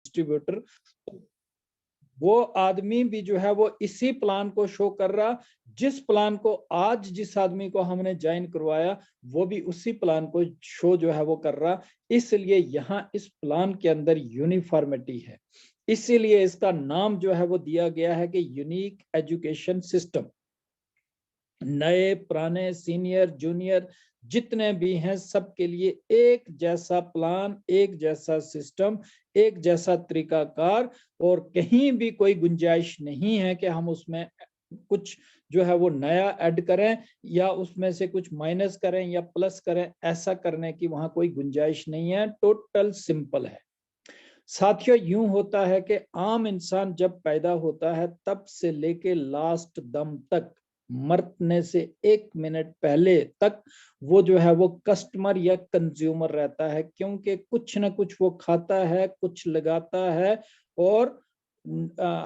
Distributor, वो आदमी भी जो है वो इसी प्लान को शो कर रहा, जिस प्लान को आज जिस आदमी को हमने ज्वाइन करवाया वो भी उसी प्लान को शो जो है वो कर रहा। इसलिए यहाँ इस प्लान के अंदर यूनिफॉर्मिटी है, इसीलिए इसका नाम जो है वो दिया गया है कि यूनिक एजुकेशन सिस्टम। नए पुराने सीनियर जूनियर जितने भी हैं सबके लिए एक जैसा प्लान, एक जैसा सिस्टम, एक जैसा तरीकाकार, और कहीं भी कोई गुंजाइश नहीं है कि हम उसमें कुछ जो है वो नया ऐड करें या उसमें से कुछ माइनस करें या प्लस करें। ऐसा करने की वहां कोई गुंजाइश नहीं है, टोटल सिंपल है। साथियों, यूं होता है कि आम इंसान जब पैदा होता है तब से लेके लास्ट दम तक, मरने से 1 मिनट पहले तक, वो जो है वो कस्टमर या कंज्यूमर रहता है, क्योंकि कुछ ना कुछ वो खाता है, कुछ लगाता है, और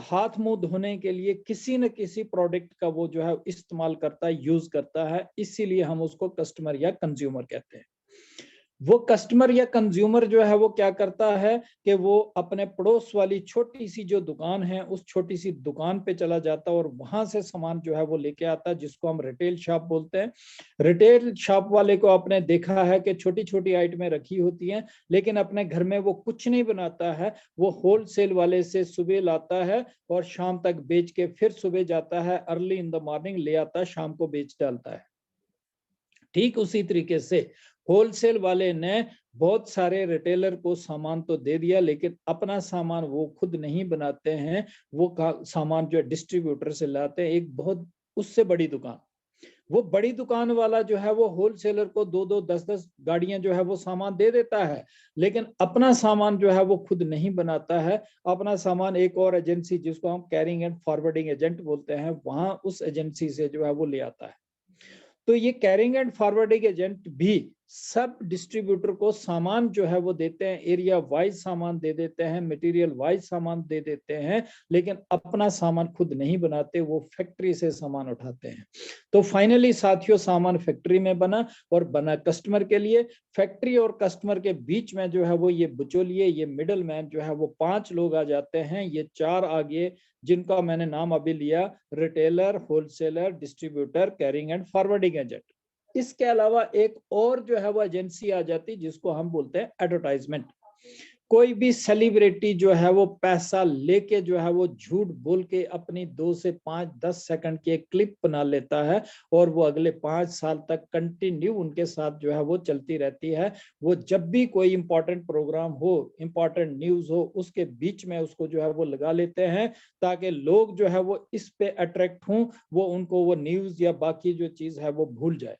हाथ मुंह धोने के लिए किसी न किसी प्रोडक्ट का वो जो है इस्तेमाल करता है, यूज करता है। इसीलिए हम उसको कस्टमर या कंज्यूमर कहते हैं। वो कस्टमर या कंज्यूमर जो है वो क्या करता है कि वो अपने पड़ोस वाली छोटी सी जो दुकान है उस छोटी सी दुकान पे चला जाता है और वहां से सामान जो है वो लेके आता है, जिसको हम रिटेल शॉप बोलते हैं। रिटेल शॉप वाले को आपने देखा है कि छोटी छोटी आइटमें रखी होती हैं, लेकिन अपने घर में वो कुछ नहीं बनाता है, वो होलसेल वाले से सुबह लाता है और शाम तक बेच के फिर सुबह जाता है, अर्ली इन द मॉर्निंग ले आता है, शाम को बेच डालता है। ठीक उसी तरीके से होलसेल वाले ने बहुत सारे रिटेलर को सामान तो दे दिया, लेकिन अपना सामान वो खुद नहीं बनाते हैं, वो सामान जो डिस्ट्रीब्यूटर से लाते हैं, एक बहुत उससे बड़ी दुकान। वो बड़ी दुकान वाला जो है वो होलसेलर को 2-2 10-10 गाड़ियां जो है वो सामान दे देता है, लेकिन अपना सामान जो है वो खुद नहीं बनाता है। अपना सामान एक और एजेंसी, जिसको हम कैरिंग एंड फॉरवर्डिंग एजेंट बोलते हैं, वहां उस एजेंसी से जो है वो ले आता है। तो ये कैरिंग एंड फॉरवर्डिंग एजेंट भी सब डिस्ट्रीब्यूटर को सामान जो है वो देते हैं, एरिया वाइज सामान दे देते हैं, मटेरियल वाइज सामान दे देते हैं, लेकिन अपना सामान खुद नहीं बनाते, वो फैक्ट्री से सामान उठाते हैं। तो फाइनली साथियों, सामान फैक्ट्री में बना और बना कस्टमर के लिए। फैक्ट्री और कस्टमर के बीच में जो है वो ये बिचौलिए, ये मिडल मैन जो है वो 5 लोग आ जाते हैं। ये 4 आगे जिनका मैंने नाम अभी लिया, retailer, wholesaler, distributor, carrying and forwarding agent. इसके अलावा एक और जो है वो एजेंसी आ जाती, जिसको हम बोलते हैं एडवर्टाइजमेंट। कोई भी सेलिब्रिटी जो है वो पैसा लेके जो है वो झूठ बोल के अपनी 2 से 5 10 सेकंड की एक क्लिप बना लेता है, और वो अगले 5 साल तक कंटिन्यू उनके साथ जो है वो चलती रहती है। वो जब भी कोई इंपॉर्टेंट प्रोग्राम हो, इंपॉर्टेंट न्यूज हो, उसके बीच में उसको जो है वो लगा लेते हैं, ताकि लोग जो है वो इस पे अट्रैक्ट हों, वो उनको वो न्यूज या बाकी जो चीज है वो भूल जाए।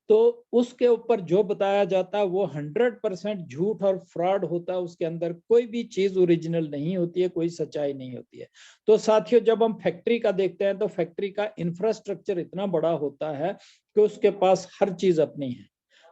तो उसके ऊपर जो बताया जाता है वो 100% झूठ और फ्रॉड होता है। उसके अंदर कोई भी चीज ओरिजिनल नहीं होती है, कोई सच्चाई नहीं होती है। तो साथियों, जब हम फैक्ट्री का देखते हैं तो फैक्ट्री का इंफ्रास्ट्रक्चर इतना बड़ा होता है कि उसके पास हर चीज अपनी है,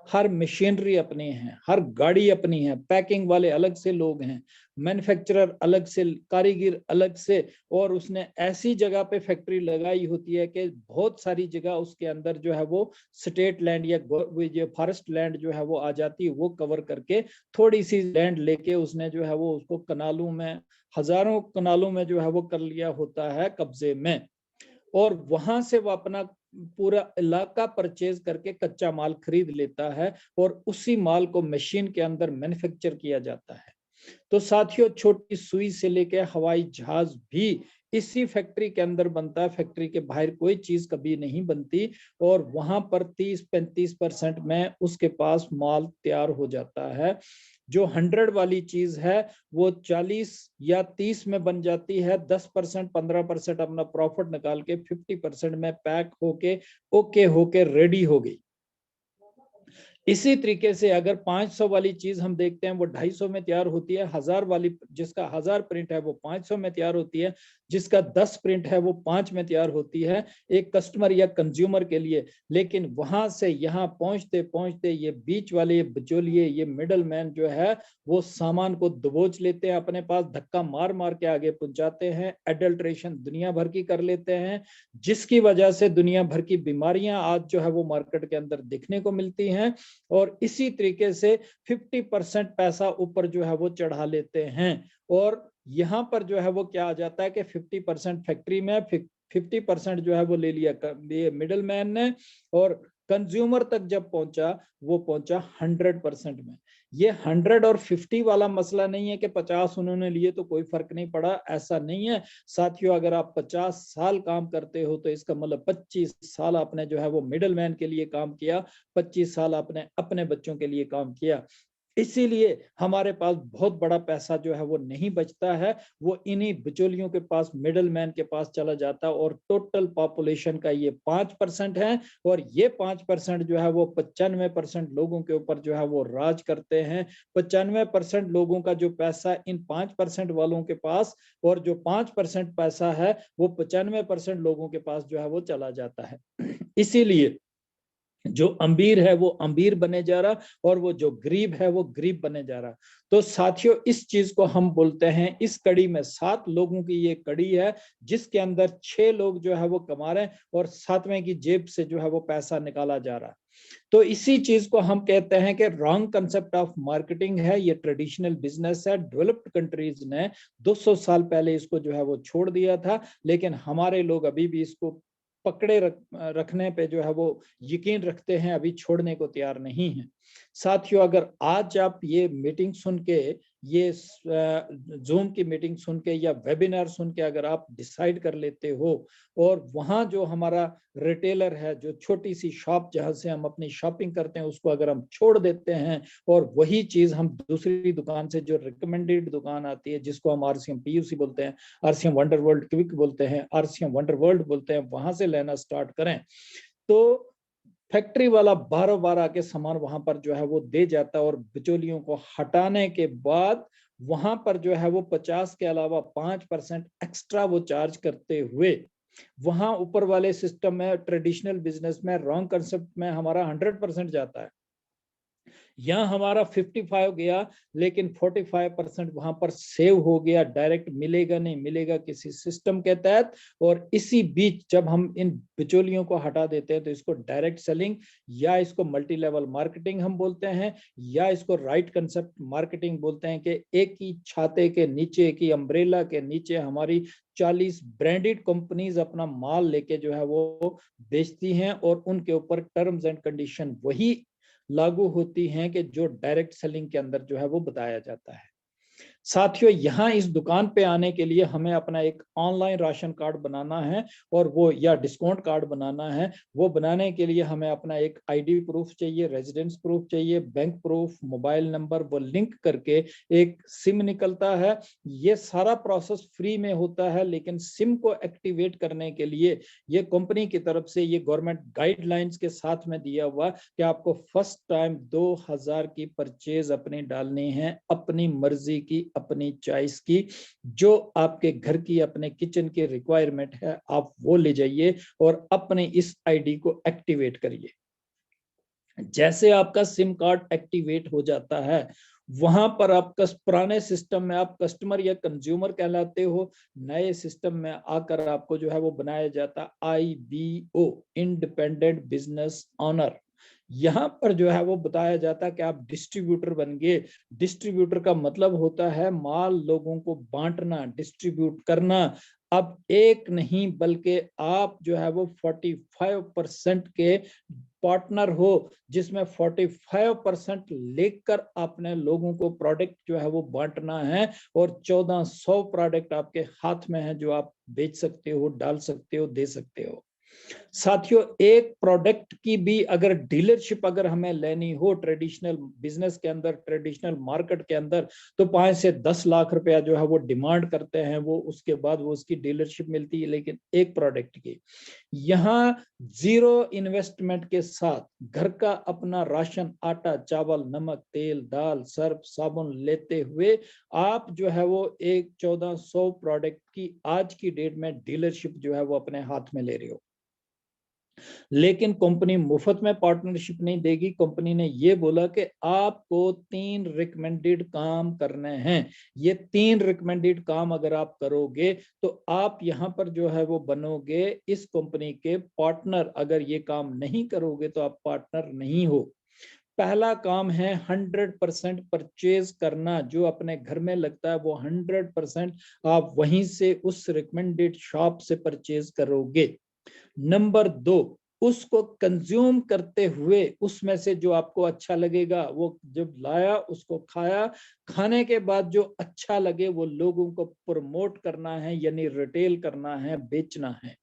हर मशीनरी अपनी है, हर गाड़ी अपनी है, पैकिंग वाले अलग से लोग हैं, मैन्युफैक्चरर अलग से, कारीगर अलग से, और उसने ऐसी जगह पे फैक्ट्री लगाई होती है कि बहुत सारी जगह उसके अंदर जो है वो स्टेट लैंड या फॉरेस्ट लैंड जो है वो आ जाती है, वो कवर करके थोड़ी सी लैंड लेके उसने जो है वो उसको कनालों में, हजारों कनालों में जो है वो कर लिया होता है कब्जे में, और वहां से वो अपना पूरा इलाका परचेज करके कच्चा माल खरीद लेता है, और उसी माल को मशीन के अंदर मैन्युफैक्चर किया जाता है। तो साथियों, छोटी सुई से लेके हवाई जहाज भी इसी फैक्ट्री के अंदर बनता है, फैक्ट्री के बाहर कोई चीज कभी नहीं बनती, और वहां पर 30-35% में उसके पास माल तैयार हो जाता है। जो 100 वाली चीज है वो 40 या 30 में बन जाती है, 10% 15% अपना प्रॉफिट निकाल के 50% में पैक होके ओके होके रेडी हो गई। इसी तरीके से अगर 500 वाली चीज हम देखते हैं वो 250 में तैयार होती है, 1000 वाली जिसका 1000 प्रिंट है वो 500 में तैयार होती है, जिसका 10 प्रिंट है वो 5 में तैयार होती है एक कस्टमर या कंज्यूमर के लिए। लेकिन वहां से यहाँ पहुंचते पहुंचते ये बीच वाले, ये बिचौलिए, ये मिडल मैन जो है वो सामान को दबोच लेते हैं अपने पास, धक्का मार मार के आगे पहुंचाते हैं, एडल्ट्रेशन दुनिया भर की कर लेते हैं, जिसकी वजह से दुनिया भर की बीमारियां आज जो है वो मार्केट के अंदर दिखने को मिलती हैं। और इसी तरीके से 50% पैसा ऊपर जो है वो चढ़ा लेते हैं। और यहाँ पर जो है वो क्या आ जाता है कि 50% फैक्ट्री में, 50% जो है वो ले लिया ये मिडल मैन ने, और कंज्यूमर तक जब पहुंचा वो पहुंचा 100% में। ये 100 और 50 वाला मसला नहीं है कि 50 उन्होंने लिए तो कोई फर्क नहीं पड़ा, ऐसा नहीं है साथियों। अगर आप 50 साल काम करते हो तो इसका मतलब 25 साल आपने जो है वो मिडल मैन के लिए काम किया, 25 साल आपने अपने बच्चों के लिए काम किया। इसीलिए हमारे पास बहुत बड़ा पैसा जो है वो नहीं बचता है, वो इन्हीं बिचौलियों के पास, मिडल मैन के पास चला जाता है। और टोटल पॉपुलेशन का ये 5% है, और ये 5% जो है वो 95% लोगों के ऊपर जो है वो राज करते हैं। 95% लोगों का जो पैसा इन 5% वालों के पास, और जो 5% पैसा है वो 95% लोगों के पास जो है वो चला जाता है। इसीलिए जो अमीर है वो अमीर बने जा रहा, और वो जो गरीब है वो गरीब बने जा रहा। तो साथियों, इस चीज को हम बोलते हैं, इस कड़ी में 7 लोगों की ये कड़ी है, जिसके अंदर 6 लोग जो है वो कमा रहे हैं, और 7वें की जेब से जो है वो पैसा निकाला जा रहा है। तो इसी चीज को हम कहते हैं कि रॉन्ग कंसेप्ट ऑफ मार्केटिंग है, ये ट्रेडिशनल बिजनेस है। डेवलप्ड कंट्रीज ने 200 साल पहले इसको जो है वो छोड़ दिया था, लेकिन हमारे लोग अभी भी इसको पकड़े रखने पे जो है वो यकीन रखते हैं, अभी छोड़ने को तैयार नहीं है। साथियों, अगर आज आप ये मीटिंग सुन के, ये जूम की मीटिंग सुन के या वेबिनार सुन के अगर आप डिसाइड कर लेते हो, और वहां जो हमारा रिटेलर है, जो छोटी सी शॉप जहां से हम अपनी शॉपिंग करते हैं, उसको अगर हम छोड़ देते हैं, और वही चीज हम दूसरी दुकान से, जो रिकमेंडेड दुकान आती है, जिसको हम आरसीएम पीयूसी बोलते हैं, आरसीएम वंडर वर्ल्ड क्विक बोलते हैं, आरसीएम वंडर वर्ल्ड बोलते हैं, वहां से लेना स्टार्ट करें, तो फैक्ट्री वाला बार बार आके सामान वहां पर जो है वो दे जाता है। और बिचौलियों को हटाने के बाद वहां पर जो है वो 50 के अलावा 5% एक्स्ट्रा वो चार्ज करते हुए, वहां ऊपर वाले सिस्टम में, ट्रेडिशनल बिजनेस में, रॉन्ग कंसेप्ट में हमारा 100% जाता है। यहाँ हमारा 55 गया, लेकिन 45% वहां पर सेव हो गया, डायरेक्ट मिलेगा नहीं मिलेगा किसी सिस्टम के तहत। और इसी बीच जब हम इन बिचौलियों को हटा देते हैं, तो इसको डायरेक्ट सेलिंग, या इसको मल्टी लेवल मार्केटिंग हम बोलते हैं, या इसको राइट कंसेप्ट मार्केटिंग बोलते हैं, कि एक ही छाते के नीचे, एक ही अम्ब्रेला के नीचे हमारी 40 ब्रांडेड कंपनीज अपना माल लेके जो है वो बेचती हैं, और उनके ऊपर टर्म्स एंड कंडीशन वही लागू होती हैं कि जो डायरेक्ट सेलिंग के अंदर जो है वो बताया जाता है। साथियों, यहाँ इस दुकान पे आने के लिए हमें अपना एक ऑनलाइन राशन कार्ड बनाना है, और वो, या डिस्काउंट कार्ड बनाना है। वो बनाने के लिए हमें अपना एक आईडी प्रूफ चाहिए, रेजिडेंस प्रूफ चाहिए, बैंक प्रूफ, मोबाइल नंबर, वो लिंक करके एक सिम निकलता है। ये सारा प्रोसेस फ्री में होता है, लेकिन सिम को एक्टिवेट करने के लिए ये कंपनी की तरफ से ये गवर्नमेंट गाइडलाइंस के साथ में दिया हुआ कि आपको फर्स्ट टाइम 2000 की परचेज अपनी डालनी है, अपनी मर्जी की, अपनी चॉइस की, जो आपके घर की, अपने किचन की रिक्वायरमेंट है, आप वो ले जाइए और अपने इस आईडी को एक्टिवेट करिए। जैसे आपका सिम कार्ड एक्टिवेट हो जाता है, वहां पर आपका पुराने सिस्टम में आप कस्टमर या कंज्यूमर कहलाते हो, नए सिस्टम में आकर आपको जो है वो बनाया जाता IBO, इंडिपेंडेंट बिजनेस ओनर। यहाँ पर जो है वो बताया जाता है कि आप डिस्ट्रीब्यूटर बन गए। डिस्ट्रीब्यूटर का मतलब होता है माल लोगों को बांटना, डिस्ट्रीब्यूट करना। अब एक नहीं बल्कि आप जो है वो 45% के पार्टनर हो, जिसमें 45% लेकर आपने लोगों को प्रोडक्ट जो है वो बांटना है, और 1400 प्रोडक्ट आपके हाथ में है, जो आप बेच सकते हो, डाल सकते हो, दे सकते हो। साथियों, एक प्रोडक्ट की भी अगर डीलरशिप अगर हमें लेनी हो ट्रेडिशनल बिजनेस के अंदर, ट्रेडिशनल मार्केट के अंदर, तो 5 से 10 लाख रुपया जो है वो डिमांड करते हैं वो, उसके बाद वो उसकी डीलरशिप मिलती है। लेकिन एक प्रोडक्ट की यहाँ जीरो इन्वेस्टमेंट के साथ घर का अपना राशन, आटा, चावल, नमक, तेल, दाल, सर्फ, साबुन लेते हुए आप जो है वो एक 1400 प्रोडक्ट की आज की डेट में डीलरशिप जो है वो अपने हाथ में ले रहे हो। लेकिन कंपनी मुफ्त में पार्टनरशिप नहीं देगी। कंपनी ने ये बोला कि आपको 3 रिकमेंडेड काम करने हैं। ये 3 रिकमेंडेड काम अगर आप करोगे तो आप यहाँ पर जो है वो बनोगे इस कंपनी के पार्टनर। अगर ये काम नहीं करोगे तो आप पार्टनर नहीं हो। पहला काम है 100% परचेज करना। जो अपने घर में लगता है वो 100% आप वहीं से उस रिकमेंडेड शॉप से परचेज करोगे। नंबर 2, उसको कंज्यूम करते हुए उसमें से जो आपको अच्छा लगेगा वो जब लाया उसको खाया, खाने के बाद जो अच्छा लगे वो लोगों को प्रमोट करना है, यानी रिटेल करना है, बेचना है।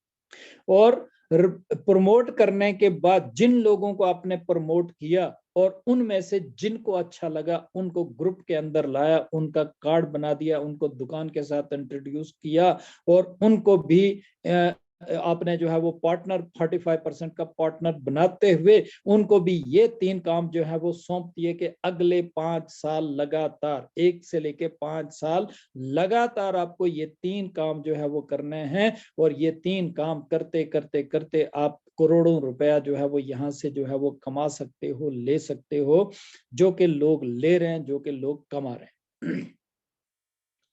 और प्रमोट करने के बाद जिन लोगों को आपने प्रमोट किया और उनमें से जिनको अच्छा लगा उनको ग्रुप के अंदर लाया, उनका कार्ड बना दिया, उनको दुकान के साथ इंट्रोड्यूस किया और उनको भी आपने जो है वो पार्टनर 45% का पार्टनर बनाते हुए उनको भी ये 3 काम जो है वो सौंप दिए कि अगले 5 साल लगातार, 1 से लेके 5 साल लगातार आपको ये 3 काम जो है वो करने हैं। और ये 3 काम करते करते करते आप करोड़ों रुपया जो है वो यहाँ से जो है वो कमा सकते हो, ले सकते हो, जो कि लोग ले रहे हैं, जो कि लोग कमा रहे हैं।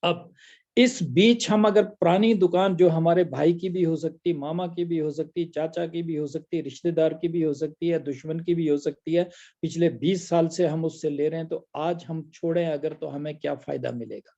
अब इस बीच हम अगर पुरानी दुकान जो हमारे भाई की भी हो सकती, मामा की भी हो सकती, चाचा की भी हो सकती, रिश्तेदार की भी हो सकती है, दुश्मन की भी हो सकती है, पिछले 20 साल से हम उससे ले रहे हैं, तो आज हम छोड़ें अगर तो हमें क्या फायदा मिलेगा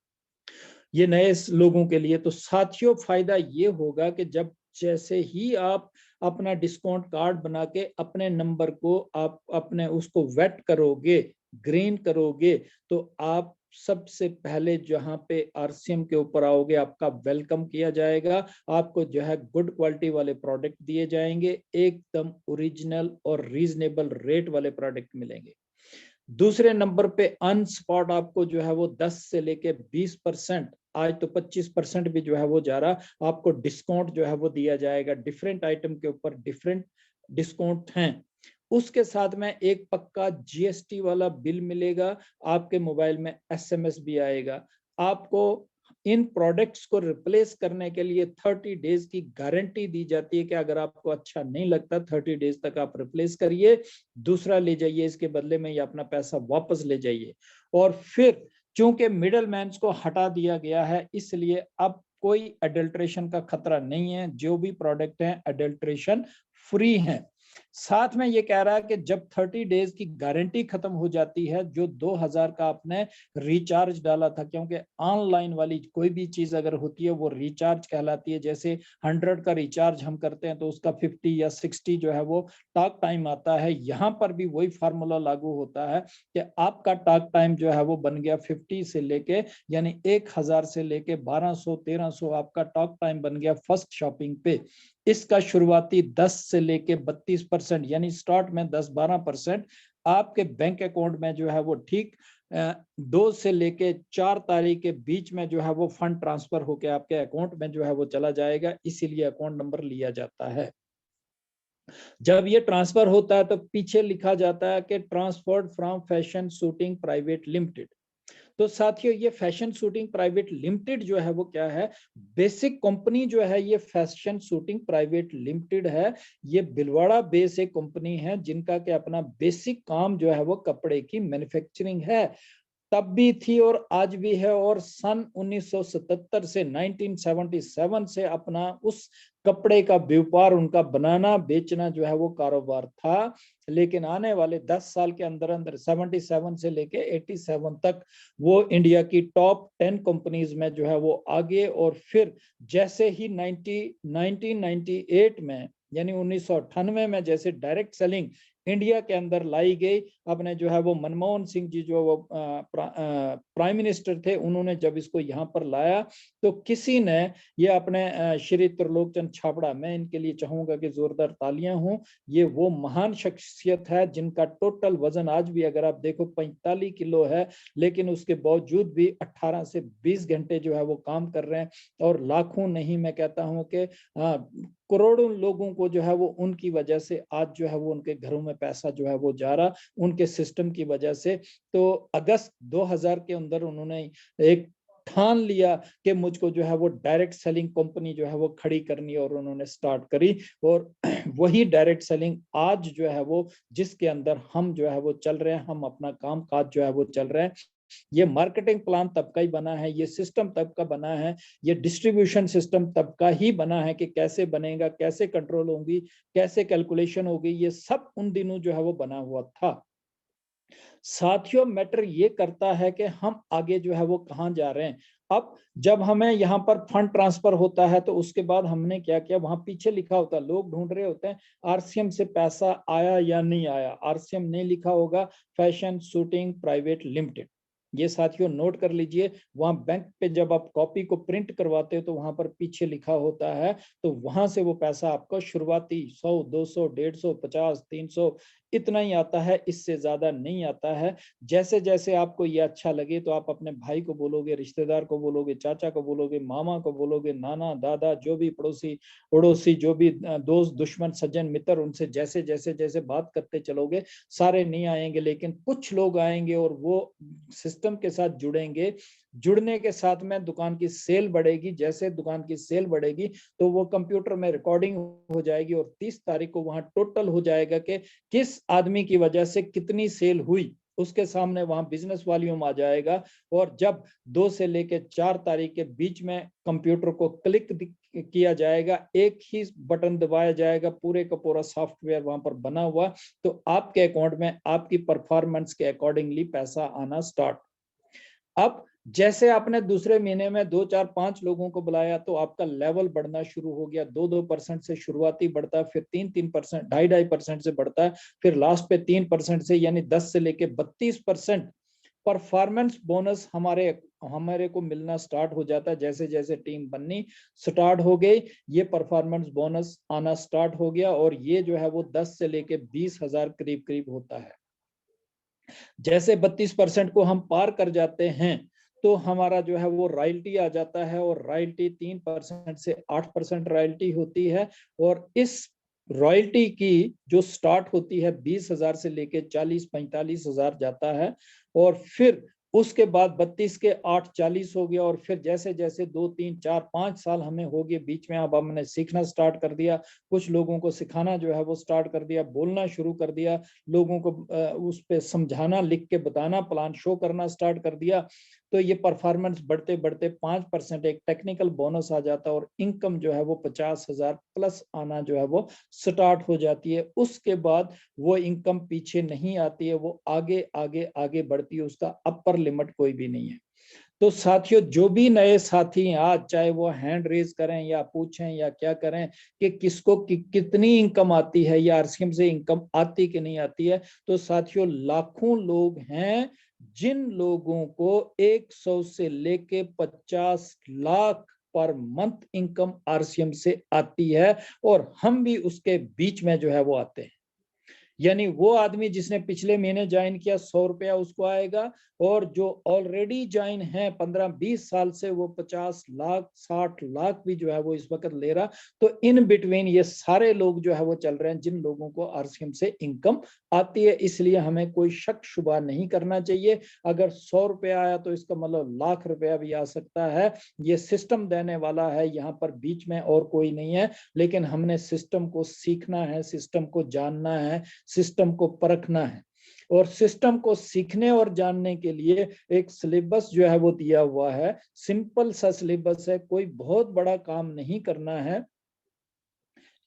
ये नए लोगों के लिए। तो साथियों फायदा ये होगा कि जब जैसे ही आप अपना डिस्काउंट कार्ड बना के अपने नंबर को आप अपने उसको वेट करोगे, ग्रीन करोगे, तो आप सबसे पहले जहां पे आरसीएम के ऊपर आओगे आपका वेलकम किया जाएगा। आपको जो है गुड क्वालिटी वाले प्रोडक्ट दिए जाएंगे, एकदम ओरिजिनल और रीजनेबल रेट वाले प्रोडक्ट मिलेंगे। दूसरे नंबर पे अन स्पॉट आपको जो है वो 10 से लेके 20%, आज तो 25% भी जो है वो जा रहा, आपको डिस्काउंट जो है वो दिया जाएगा। डिफरेंट आइटम के ऊपर डिफरेंट डिस्काउंट हैं। उसके साथ में एक पक्का जीएसटी वाला बिल मिलेगा, आपके मोबाइल में एसएमएस भी आएगा। आपको इन प्रोडक्ट्स को रिप्लेस करने के लिए 30 डेज की गारंटी दी जाती है कि अगर आपको अच्छा नहीं लगता 30 डेज तक आप रिप्लेस करिए, दूसरा ले जाइए, इसके बदले में या अपना पैसा वापस ले जाइए। और फिर चूंकि मिडल मैन को हटा दिया गया है, इसलिए अब कोई अडल्ट्रेशन का खतरा नहीं है। जो भी प्रोडक्ट हैं अडल्ट्रेशन फ्री हैं। साथ में ये कह रहा है कि जब 30 डेज की गारंटी खत्म हो जाती है, जो 2000 का आपने रिचार्ज डाला था, क्योंकि ऑनलाइन वाली कोई भी चीज अगर होती है वो रिचार्ज कहलाती है। जैसे 100 का रिचार्ज हम करते हैं तो उसका 50 या 60 जो है वो टॉक टाइम आता है। यहाँ पर भी वही फार्मूला लागू होता है कि आपका टॉक टाइम जो है वो बन गया 50 से लेके, यानी 1000 से लेके 1200 1300 आपका टॉक टाइम बन गया फर्स्ट शॉपिंग पे। इसका शुरुआती 10 से लेके 32%, यानी स्टार्ट में 10-12% आपके बैंक अकाउंट में जो है वो ठीक 2 से लेके 4 तारीख के बीच में जो है वो फंड ट्रांसफर होके आपके अकाउंट में जो है वो चला जाएगा, इसीलिए अकाउंट नंबर लिया जाता है। जब ये ट्रांसफर होता है तो पीछे लिखा जाता है कि transferred from fashion shooting private limited. तो साथियों ये फैशन शूटिंग प्राइवेट लिमिटेड जो है वो क्या है, बेसिक कंपनी जो है ये फैशन शूटिंग प्राइवेट लिमिटेड है। ये भिलवाड़ा बेस एक कंपनी है जिनका के अपना बेसिक काम जो है वो कपड़े की मैन्युफैक्चरिंग है। तब भी थी और आज भी है। और सन 1977 से 1977 से अपना उस कपड़े का व्यापार, उनका बनाना बेचना जो है वो कारोबार था। लेकिन आने वाले 10 साल के अंदर अंदर 77 से लेके 87 तक वो इंडिया की टॉप 10 कंपनीज में जो है वो आगे। और फिर जैसे ही 1998 में यानी 1998 में जैसे डायरेक्ट सेलिंग इंडिया के अंदर लाई गई, अपने जो है वो मनमोहन सिंह जी जो वो प्राइम मिनिस्टर थे, उन्होंने जब इसको यहाँ पर लाया तो किसी ने ये अपने श्री त्रिलोक चंद छाबड़ा, मैं इनके लिए चाहूंगा कि जोरदार तालियां हों। ये वो महान शख्सियत है जिनका टोटल वजन आज भी अगर आप देखो 45 किलो है, लेकिन उसके बावजूद भी 18 से 20 घंटे जो है वो काम कर रहे हैं। और लाखों नहीं, मैं कहता हूं कि करोड़ों लोगों को जो है वो उनकी वजह से आज जो है वो उनके घरों में पैसा जो है वो जा रहा, उनके सिस्टम की वजह से। तो अगस्त 2000 के अंदर उन्होंने एक ठान लिया कि मुझको जो है वो डायरेक्ट सेलिंग कंपनी जो है वो खड़ी करनी है, और उन्होंने स्टार्ट करी। और वही डायरेक्ट सेलिंग आज जो है वो जिसके अंदर हम जो है वो चल रहे हैं, हम अपना काम काज जो है वो चल रहे हैं। ये मार्केटिंग प्लान तब का ही बना है, ये सिस्टम तब का बना है, ये डिस्ट्रीब्यूशन सिस्टम तब का ही बना है कि कैसे बनेगा, कैसे कंट्रोल होगी, कैसे कैलकुलेशन होगी, ये सब उन दिनों जो है वो बना हुआ था। साथियों मैटर ये करता है कि हम आगे जो है वो कहाँ जा रहे हैं। अब जब हमें यहाँ पर फंड ट्रांसफर होता है तो उसके बाद हमने क्या किया, वहां पीछे लिखा होता है, लोग ढूंढ रहे होते हैं आरसीएम से पैसा आया या नहीं आया। आरसीएम नहीं लिखा होगा, फैशन शूटिंग प्राइवेट लिमिटेड। ये साथियों नोट कर लीजिए, वहां बैंक पे जब आप कॉपी को प्रिंट करवाते हो तो वहां पर पीछे लिखा होता है, तो वहां से वो पैसा आपको शुरुआती 100, 200, 150, 50, 300 इतना ही आता है, इससे ज्यादा नहीं आता है। जैसे जैसे आपको ये अच्छा लगे तो आप अपने भाई को बोलोगे, रिश्तेदार को बोलोगे, चाचा को बोलोगे, मामा को बोलोगे, नाना दादा, जो भी पड़ोसी पड़ोसी, जो भी दोस्त दुश्मन सज्जन मित्र, उनसे जैसे जैसे जैसे बात करते चलोगे, सारे नहीं आएंगे लेकिन कुछ लोग आएंगे और वो सिस्टम के साथ जुड़ेंगे। जुड़ने के साथ में दुकान की सेल बढ़ेगी, जैसे दुकान की सेल बढ़ेगी तो वो कंप्यूटर में रिकॉर्डिंग हो जाएगी और 30 तारीख को वहां टोटल हो जाएगा कि किस आदमी की वजह से कितनी सेल हुई, उसके सामने वहां बिजनेस वॉल्यूम आ जाएगा। और जब 2 से लेके 4 तारीख के बीच में कंप्यूटर को क्लिक किया जाएगा, एक ही बटन दबाया जाएगा, पूरे का पूरा सॉफ्टवेयर वहां पर बना हुआ, तो आपके अकाउंट में आपकी परफॉर्मेंस के अकॉर्डिंगली पैसा आना स्टार्ट। अब जैसे आपने दूसरे महीने में 2, 4, 5 लोगों को बुलाया तो आपका लेवल बढ़ना शुरू हो गया। 2% से शुरुआती बढ़ता है, फिर 3% 2.5% से बढ़ता है, फिर लास्ट पे 3% से, यानी 10 से लेके 32% परफॉर्मेंस बोनस हमारे को मिलना स्टार्ट हो जाता है। जैसे जैसे टीम बननी स्टार्ट हो गई, ये परफॉर्मेंस बोनस आना स्टार्ट हो गया और ये जो है वो 10 से लेके 20,000 करीब करीब होता है। जैसे 32% को हम पार कर जाते हैं तो हमारा जो है वो रॉयल्टी आ जाता है, और रॉयल्टी 3% से 8% रॉयल्टी होती है। और इस रॉयल्टी की जो स्टार्ट होती है 20,000 से लेके 40-45,000 जाता है, और फिर उसके बाद 32 के 8 40 हो गया, और फिर जैसे जैसे 2, 3, 4, 5 साल हमें हो गए बीच में, अब हमने सीखना स्टार्ट कर दिया, कुछ लोगों को सिखाना जो है वो स्टार्ट कर दिया, बोलना शुरू कर दिया, लोगों को उस पे समझाना, लिख के बताना, प्लान शो करना स्टार्ट कर दिया, तो ये परफॉर्मेंस बढ़ते बढ़ते 5% एक टेक्निकल बोनस आ जाता है, और इनकम जो है वो 50,000 प्लस आना जो है वो स्टार्ट हो जाती है। उसके बाद वो इनकम पीछे नहीं आती है, वो आगे आगे आगे बढ़ती है, उसका अपर लिमिट कोई भी नहीं है। तो साथियों, जो भी नए साथी हैं आज, चाहे वो हैंड रेज करें या पूछें या क्या करें कि किसको कितनी इनकम आती है या आरसीएम से इनकम आती कि नहीं आती है, तो साथियों लाखों लोग हैं जिन लोगों को 100 से लेके 50 lakh per month income RCM से आती है, और हम भी उसके बीच में जो है वो आते हैं। यानी वो आदमी जिसने पिछले महीने ज्वाइन किया 100 रुपया उसको आएगा, और जो ऑलरेडी ज्वाइन है 15-20 साल से, वो 50 लाख 60 लाख भी जो है वो इस वक्त ले रहा। तो इन बिटवीन ये सारे लोग जो है वो चल रहे हैं जिन लोगों को आरसीएम से इनकम आती है। इसलिए हमें कोई शक शुबा नहीं करना चाहिए। अगर 100 रुपया आया तो इसका मतलब लाख रुपया भी आ सकता है। ये सिस्टम देने वाला है, यहाँ पर बीच में और कोई नहीं है। लेकिन हमने सिस्टम को सीखना है, सिस्टम को जानना है, सिस्टम को परखना है। और सिस्टम को सीखने और जानने के लिए एक सिलेबस जो है वो दिया हुआ है, सिंपल सा सिलेबस है, कोई बहुत बड़ा काम नहीं करना है,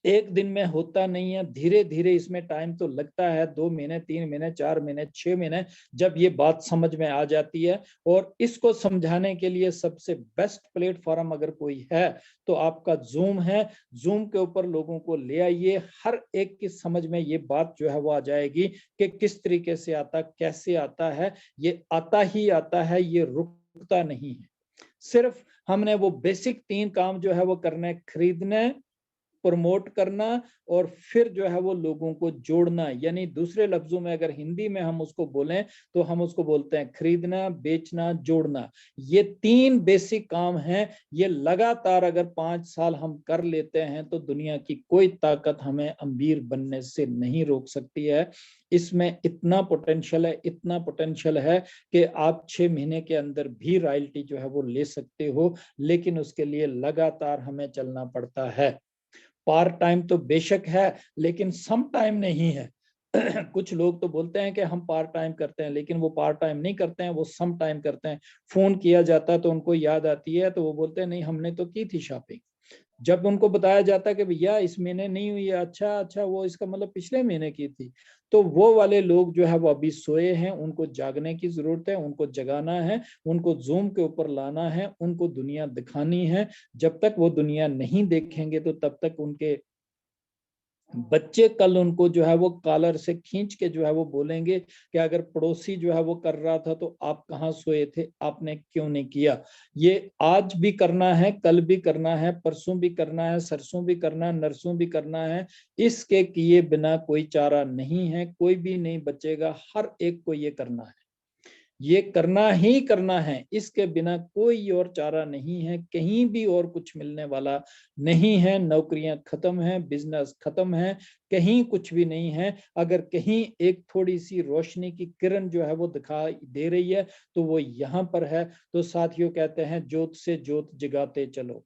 एक दिन में होता नहीं है, धीरे धीरे इसमें टाइम तो लगता है, 2 महीने 3 महीने 4 महीने 6 महीने, जब ये बात समझ में आ जाती है। और इसको समझाने के लिए सबसे बेस्ट प्लेटफॉर्म अगर कोई है तो आपका जूम है। जूम के ऊपर लोगों को ले आइए, हर एक की समझ में ये बात जो है वो आ जाएगी कि किस तरीके से आता, कैसे आता है। ये आता ही आता है, ये रुकता नहीं है। सिर्फ हमने वो बेसिक 3 काम जो है वो करने, खरीदने, प्रमोट करना, और फिर जो है वो लोगों को जोड़ना। यानी दूसरे लफ्जों में अगर हिंदी में हम उसको बोलें तो हम उसको बोलते हैं खरीदना, बेचना, जोड़ना। ये 3 बेसिक काम हैं। ये लगातार अगर 5 साल हम कर लेते हैं तो दुनिया की कोई ताकत हमें अमीर बनने से नहीं रोक सकती है। इसमें इतना पोटेंशियल है, इतना पोटेंशियल है कि आप 6 महीने के अंदर भी रॉयल्टी जो है वो ले सकते हो, लेकिन उसके लिए लगातार हमें चलना पड़ता है। पार्ट टाइम तो बेशक है, लेकिन सम टाइम नहीं है। कुछ लोग तो बोलते हैं कि हम पार्ट टाइम करते हैं, लेकिन वो पार्ट टाइम नहीं करते हैं, वो सम टाइम करते हैं। फोन किया जाता है तो उनको याद आती है तो वो बोलते हैं नहीं हमने तो की थी शॉपिंग। जब उनको बताया जाता है कि भैया इस महीने नहीं हुई है, अच्छा अच्छा, वो इसका मतलब पिछले महीने की थी, तो वो वाले लोग जो है वो अभी सोए हैं, उनको जागने की जरूरत है, उनको जगाना है, उनको जूम के ऊपर लाना है, उनको दुनिया दिखानी है। जब तक वो दुनिया नहीं देखेंगे तो तब तक उनके बच्चे कल उनको जो है वो कॉलर से खींच के जो है वो बोलेंगे कि अगर पड़ोसी जो है वो कर रहा था तो आप कहाँ सोए थे, आपने क्यों नहीं किया। ये आज भी करना है, कल भी करना है, परसों भी करना है, सरसों भी करना है, नरसों भी करना है। इसके किए बिना कोई चारा नहीं है, कोई भी नहीं बचेगा, हर एक को ये करना है, ये करना ही करना है। इसके बिना कोई और चारा नहीं है, कहीं भी और कुछ मिलने वाला नहीं है। नौकरियां खत्म है, बिजनेस खत्म है, कहीं कुछ भी नहीं है। अगर कहीं एक थोड़ी सी रोशनी की किरण जो है वो दिखाई दे रही है तो वो यहाँ पर है। तो साथियों कहते हैं ज्योत से ज्योत जगाते चलो,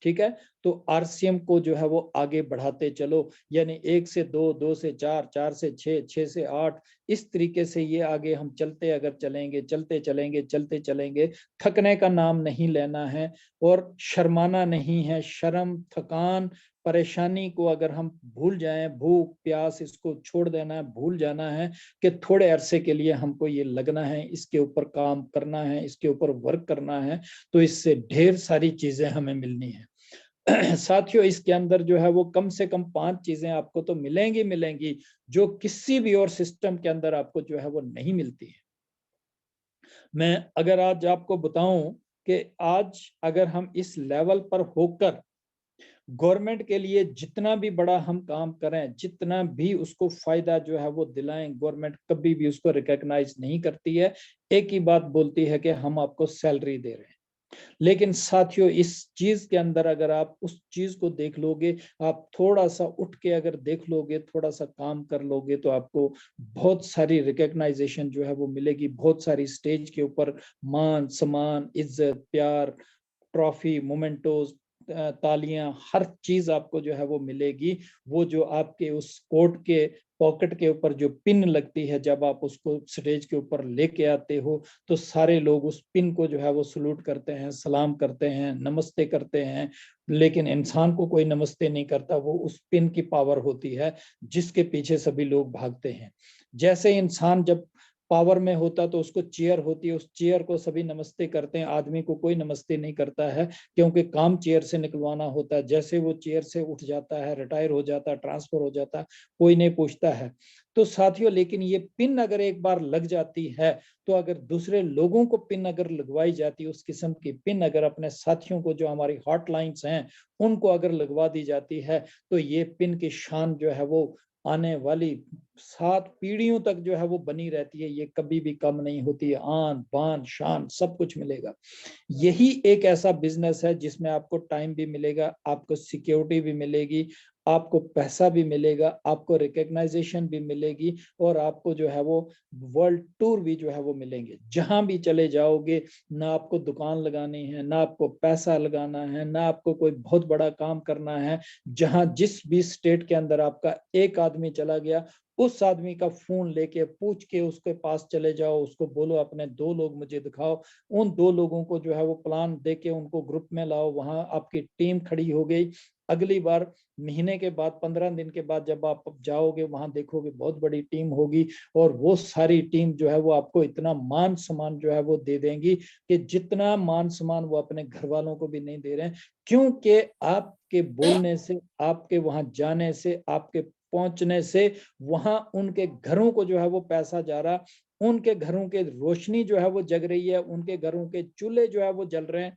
ठीक है। तो आरसीएम को जो है वो आगे बढ़ाते चलो, यानी 1 से 2, 2 से 4, 4 से 6, 6 से 8, इस तरीके से ये आगे हम चलते अगर चलेंगे, चलते चलेंगे, चलते चलेंगे, थकने का नाम नहीं लेना है और शर्माना नहीं है। शर्म, थकान, परेशानी को अगर हम भूल जाएं, भूख प्यास, इसको छोड़ देना है, भूल जाना है कि थोड़े अरसे के लिए हमको ये लगना है, इसके ऊपर काम करना है, इसके ऊपर वर्क करना है, तो इससे ढेर सारी चीजें हमें मिलनी है। साथियों इसके अंदर जो है वो कम से कम 5 चीजें आपको तो मिलेंगी मिलेंगी, जो किसी भी और सिस्टम के अंदर आपको जो है वो नहीं मिलती है। मैं अगर आज आपको बताऊं कि आज अगर हम इस लेवल पर होकर गवर्नमेंट के लिए जितना भी बड़ा हम काम करें, जितना भी उसको फायदा जो है वो दिलाएं, गवर्नमेंट कभी भी उसको रिकॉग्नाइज नहीं करती है। एक ही बात बोलती है कि हम आपको सैलरी दे रहे हैं। लेकिन साथियों इस चीज के अंदर अगर आप उस चीज को देख लोगे, आप थोड़ा सा उठ के अगर देख लोगे, थोड़ा सा काम कर लोगे, तो आपको बहुत सारी रिकॉग्नाइजेशन जो है वो मिलेगी। बहुत सारी स्टेज के ऊपर मान सम्मान, इज्जत, प्यार, ट्रॉफी, मोमेंटोज, तालियां, हर चीज आपको जो है वो मिलेगी। वो जो आपके उस कोट के पॉकेट के ऊपर जो पिन लगती है, जब आप उसको स्टेज के ऊपर लेके आते हो तो सारे लोग उस पिन को जो है वो सलूट करते हैं, सलाम करते हैं, नमस्ते करते हैं। लेकिन इंसान को कोई नमस्ते नहीं करता, वो उस पिन की पावर होती है जिसके पीछे सभी लोग भागते हैं। जैसे इंसान जब पावर में होता तो उसको चेयर होती है, उस चेयर को सभी नमस्ते करते हैं, आदमी को कोई नमस्ते नहीं करता है, क्योंकि काम चेयर से निकलवाना होता है। जैसे वो चेयर से उठ जाता है, रिटायर हो जाता है, ट्रांसफर हो जाता है, कोई नहीं पूछता है। तो साथियों लेकिन ये पिन अगर एक बार लग जाती है, तो अगर दूसरे लोगों को पिन अगर लगवाई जाती है, उस किस्म की पिन अगर अपने साथियों को, जो हमारी हॉटलाइंस हैं, उनको अगर लगवा दी जाती है, तो ये पिन की शान जो है वो आने वाली 7 पीढ़ियों तक जो है वो बनी रहती है। ये कभी भी कम नहीं होती है, आन बान शान सब कुछ मिलेगा। यही एक ऐसा बिजनेस है जिसमें आपको टाइम भी मिलेगा, आपको सिक्योरिटी भी मिलेगी, आपको पैसा भी मिलेगा, आपको रिकग्नाइजेशन भी मिलेगी, और आपको जो है वो वर्ल्ड टूर भी जो है वो मिलेंगे। जहां भी चले जाओगे, ना आपको दुकान लगानी है, ना आपको पैसा लगाना है, ना आपको कोई बहुत बड़ा काम करना है। जहां जिस भी स्टेट के अंदर आपका एक आदमी चला गया, उस आदमी का फोन लेके पूछ के उसके पास चले जाओ, उसको बोलो अपने 2 लोग मुझे दिखाओ। उन 2 लोगों को जो है वो प्लान दे के उनको ग्रुप में लाओ, वहां आपकी टीम खड़ी हो गई। अगली बार महीने के बाद, 15 दिन के बाद जब आप जाओगे, वहां देखोगे बहुत बड़ी टीम होगी, और वो सारी टीम जो है वो आपको इतना मान सम्मान जो है वो दे देंगी कि जितना मान सम्मान वो अपने घर वालों को भी नहीं दे रहे हैं। क्योंकि आपके बोलने से, आपके वहां जाने से, आपके पहुंचने से वहां उनके घरों को जो है वो पैसा जा रहा, उनके घरों के रोशनी जो है वो जग रही है, उनके घरों के चूल्हे जो है वो जल रहे हैं।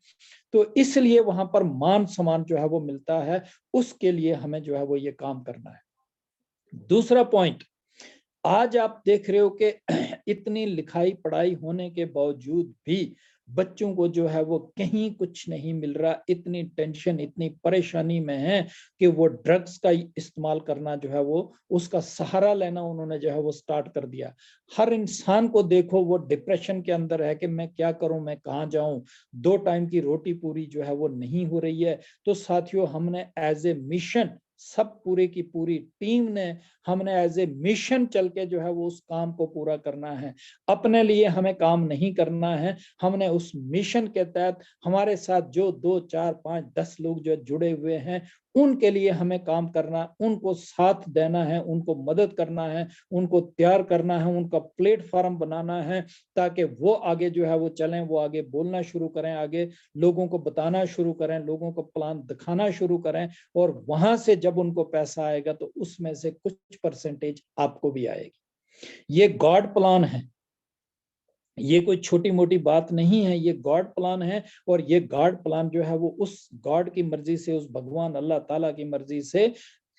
तो इसलिए वहां पर मान सम्मान जो है वो मिलता है। उसके लिए हमें जो है वो ये काम करना है। दूसरा पॉइंट, आज आप देख रहे हो कि इतनी लिखाई पढ़ाई होने के बावजूद भी बच्चों को जो है वो कहीं कुछ नहीं मिल रहा। इतनी टेंशन, इतनी परेशानी में है कि वो ड्रग्स का इस्तेमाल करना जो है वो, उसका सहारा लेना उन्होंने जो है वो स्टार्ट कर दिया। हर इंसान को देखो वो डिप्रेशन के अंदर है कि मैं क्या करूं, मैं कहाँ जाऊं, 2 टाइम की रोटी पूरी जो है वो नहीं हो रही है। तो साथियों हमने एज ए मिशन, सब पूरे की पूरी टीम ने, हमने एज ए मिशन चल के जो है वो उस काम को पूरा करना है। अपने लिए हमें काम नहीं करना है, हमने उस मिशन के तहत हमारे साथ जो 2, 4, 5, 10 लोग जो जुड़े हुए हैं, उनके लिए हमें काम करना, उनको साथ देना है, उनको मदद करना है, उनको तैयार करना है, उनका प्लेटफॉर्म बनाना है, ताकि वो आगे जो है वो चलें, वो आगे बोलना शुरू करें, आगे लोगों को बताना शुरू करें, लोगों को प्लान दिखाना शुरू करें, और वहां से जब उनको पैसा आएगा तो उसमें से कुछ परसेंटेज आपको भी आएगी। ये गॉड प्लान है, ये कोई छोटी मोटी बात नहीं है, ये गॉड प्लान है। और ये गॉड प्लान जो है वो उस गॉड की मर्जी से, उस भगवान अल्लाह ताला की मर्जी से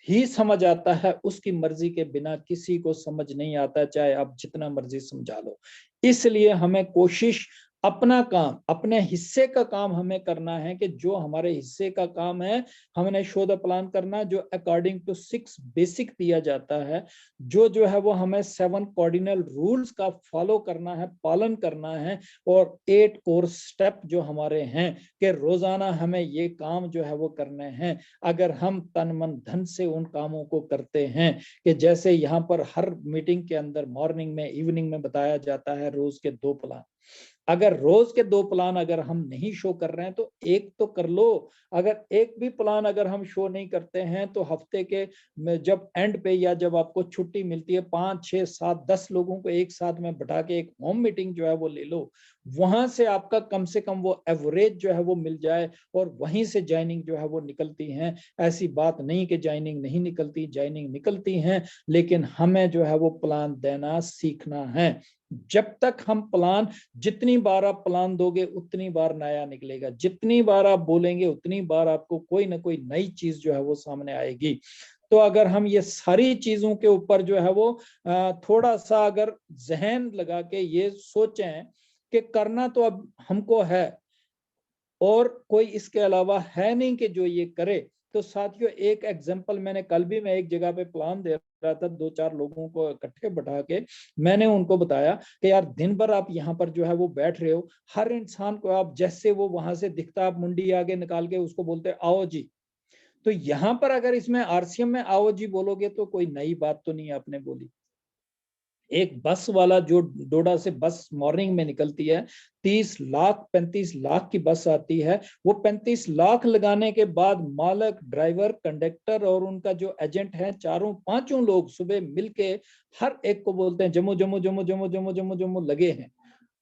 ही समझ आता है, उसकी मर्जी के बिना किसी को समझ नहीं आता, चाहे आप जितना मर्जी समझा लो। इसलिए हमें कोशिश, अपना काम, अपने हिस्से का काम हमें करना है, कि जो हमारे हिस्से का काम है हमने शो द प्लान करना, जो अकॉर्डिंग टू 6 बेसिक दिया जाता है, जो है वो हमें 7 कार्डिनल रूल्स का फॉलो करना है, पालन करना है, और 8 कोर स्टेप जो हमारे हैं कि रोजाना हमें ये काम जो है वो करने हैं। अगर हम तन मन धन से उन कामों को करते हैं, कि जैसे यहाँ पर हर मीटिंग के अंदर मॉर्निंग में, इवनिंग में बताया जाता है रोज के 2 प्लान, अगर रोज के 2 प्लान अगर हम नहीं शो कर रहे हैं तो एक तो कर लो। अगर एक भी प्लान अगर हम शो नहीं करते हैं तो हफ्ते के जब एंड पे, या जब आपको छुट्टी मिलती है, 5, 6, 7, 10 लोगों को एक साथ में बैठा के एक होम मीटिंग जो है वो ले लो, वहां से आपका कम से कम वो एवरेज जो है वो मिल जाए, और वहीं से ज्वाइनिंग जो है वो निकलती हैं। ऐसी बात नहीं कि ज्वाइनिंग नहीं निकलती, ज्वाइनिंग निकलती हैं, लेकिन हमें जो है वो प्लान देना सीखना है। जब तक हम प्लान, जितनी बार आप प्लान दोगे उतनी बार नया निकलेगा, जितनी बार आप बोलेंगे उतनी बार आपको कोई ना कोई नई चीज जो है वो सामने आएगी। तो अगर हम ये सारी चीजों के ऊपर जो है वो थोड़ा सा अगर जहन लगा के ये सोचें कि करना तो अब हमको है, और कोई इसके अलावा है नहीं कि जो ये करे। तो साथियों, एक एग्जांपल, मैंने कल भी मैं एक जगह पे प्लान दे रहा था, 2-4 लोगों को इकट्ठे बैठा के मैंने उनको बताया कि यार दिन भर आप यहाँ पर जो है वो बैठ रहे हो, हर इंसान को आप जैसे वो वहां से दिखता, आप मुंडी आगे निकाल के उसको बोलते आओ जी। तो यहाँ पर अगर इसमें आरसीएम में आओ जी बोलोगे तो कोई नई बात तो नहीं आपने बोली। एक बस वाला जो डोडा से बस मॉर्निंग में निकलती है, 30 लाख 35 लाख की बस आती है, वो 35 लाख लगाने के बाद मालक, ड्राइवर, कंडक्टर और उनका जो एजेंट है, चारों पांचों लोग सुबह मिलके हर एक को बोलते हैं जम्मू जम्मू जम्मू जम्मू जम्मू जम्मू जम्मू लगे हैं।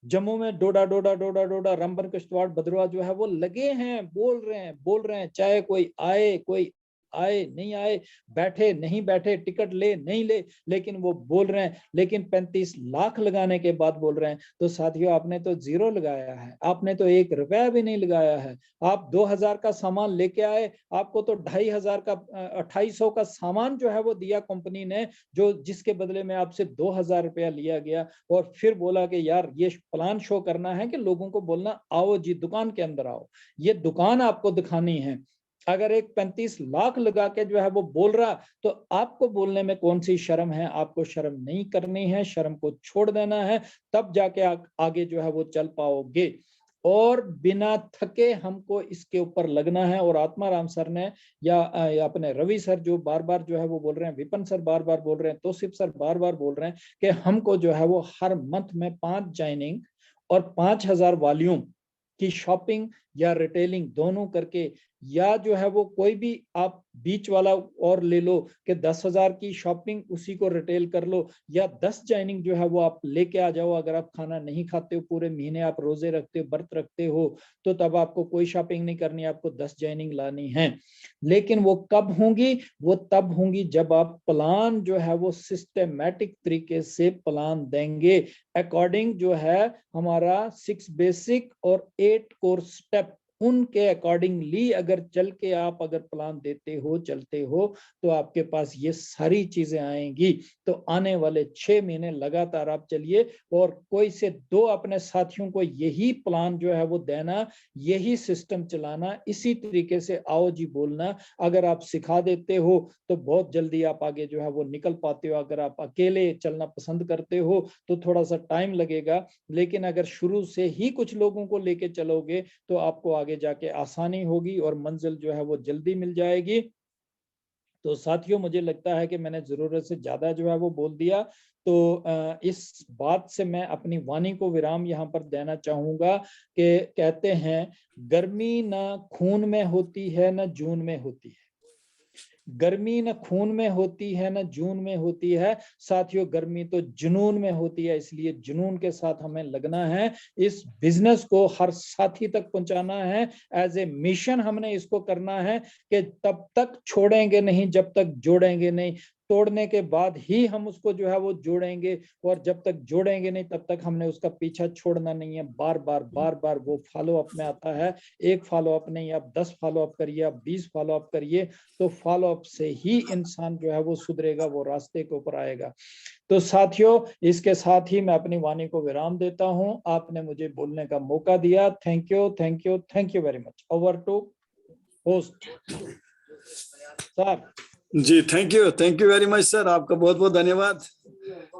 जम्मू में डोडा डोडा डोडा डोडा, रामबन, किश्तवाड़, भद्रवाह जो है वो लगे हैं, बोल रहे हैं, चाहे कोई आए, कोई आए नहीं आए, बैठे नहीं बैठे, टिकट ले नहीं ले, लेकिन वो बोल रहे हैं। लेकिन 35 लाख लगाने के बाद बोल रहे हैं। तो साथियों, आपने तो जीरो लगाया है, आपने तो 1 रुपया भी नहीं लगाया है। आप 2000 का सामान लेके आए, आपको तो 2500 का 2800 का सामान जो है वो दिया कंपनी ने, जो जिसके बदले में आपसे 2000 रुपया लिया गया, और फिर बोला कि यार ये प्लान शो करना है कि लोगों को बोलना आओ जी दुकान के अंदर आओ, ये दुकान आपको दिखानी है। अगर एक 35 लाख लगा के जो है वो बोल रहा, तो आपको बोलने में कौन सी शर्म है? आपको शर्म नहीं करनी है, शर्म को छोड़ देना है, तब जाके आगे जो है वो चल पाओगे। और बिना थके हमको इसके ऊपर लगना है। और आत्माराम सर ने या अपने रवि सर जो बार बार जो है वो बोल रहे हैं, विपिन सर बार बार बोल रहे हैं, तौसीफ सर बार बार बोल रहे हैं कि हमको जो है वो हर मंथ में 5 ज्वाइनिंग और 5000 वॉल्यूम की शॉपिंग या रिटेलिंग दोनों करके, या जो है वो कोई भी आप बीच वाला और ले लो कि 10,000 की शॉपिंग उसी को रिटेल कर लो, या 10 ज्वाइनिंग जो है वो आप लेके आ जाओ। अगर आप खाना नहीं खाते हो, पूरे महीने आप रोजे रखते हो, व्रत रखते हो, तो तब आपको कोई शॉपिंग नहीं करनी, आपको 10 ज्वाइनिंग लानी है। लेकिन वो कब होंगी? वो तब होंगी जब आप प्लान जो है वो सिस्टमैटिक तरीके से प्लान देंगे, अकॉर्डिंग जो है हमारा 6 बेसिक और 8 कोर स्टेप, उनके अकॉर्डिंगली अगर चल के आप अगर प्लान देते हो, चलते हो, तो आपके पास ये सारी चीजें आएंगी। तो आने वाले 6 महीने लगातार आप चलिए, और कोई से 2 अपने साथियों को यही प्लान जो है वो देना, यही सिस्टम चलाना, इसी तरीके से आओ जी बोलना। अगर आप सिखा देते हो तो बहुत जल्दी आप आगे जो है वो निकल पाते हो। अगर आप अकेले चलना पसंद करते हो तो थोड़ा सा टाइम लगेगा, लेकिन अगर शुरू से ही कुछ लोगों को लेके चलोगे तो आपको आगे जाके आसानी होगी और मंजिल जो है वो जल्दी मिल जाएगी। तो साथियों, मुझे लगता है कि मैंने जरूरत से ज्यादा जो है वो बोल दिया। तो इस बात से मैं अपनी वाणी को विराम यहाँ पर देना चाहूंगा कि कहते हैं, गर्मी ना खून में होती है, ना जून में होती है, गर्मी न खून में होती है न जून में होती है साथियों, गर्मी तो जुनून में होती है। इसलिए जुनून के साथ हमें लगना है, इस बिजनेस को हर साथी तक पहुंचाना है। एज ए मिशन हमने इसको करना है कि तब तक छोड़ेंगे नहीं जब तक जोड़ेंगे नहीं। तोड़ने के बाद ही हम उसको जो है वो जोड़ेंगे, और जब तक जोड़ेंगे नहीं तब तक हमने उसका पीछा छोड़ना नहीं है। बार बार वो फॉलो अप में आता है। एक फॉलो अप नहीं, आप 10 फॉलो अप करिए, आप 20 फॉलो अप करिए, तो फॉलो अप से ही इंसान जो है वो सुधरेगा, वो रास्ते के ऊपर आएगा। तो साथियों, इसके साथ ही मैं अपनी वाणी को विराम देता हूं। आपने मुझे बोलने का मौका दिया। Thank you, thank you, thank you very much. Over to host sir. जी, thank you very much sir, आपका बहुत बहुत धन्यवाद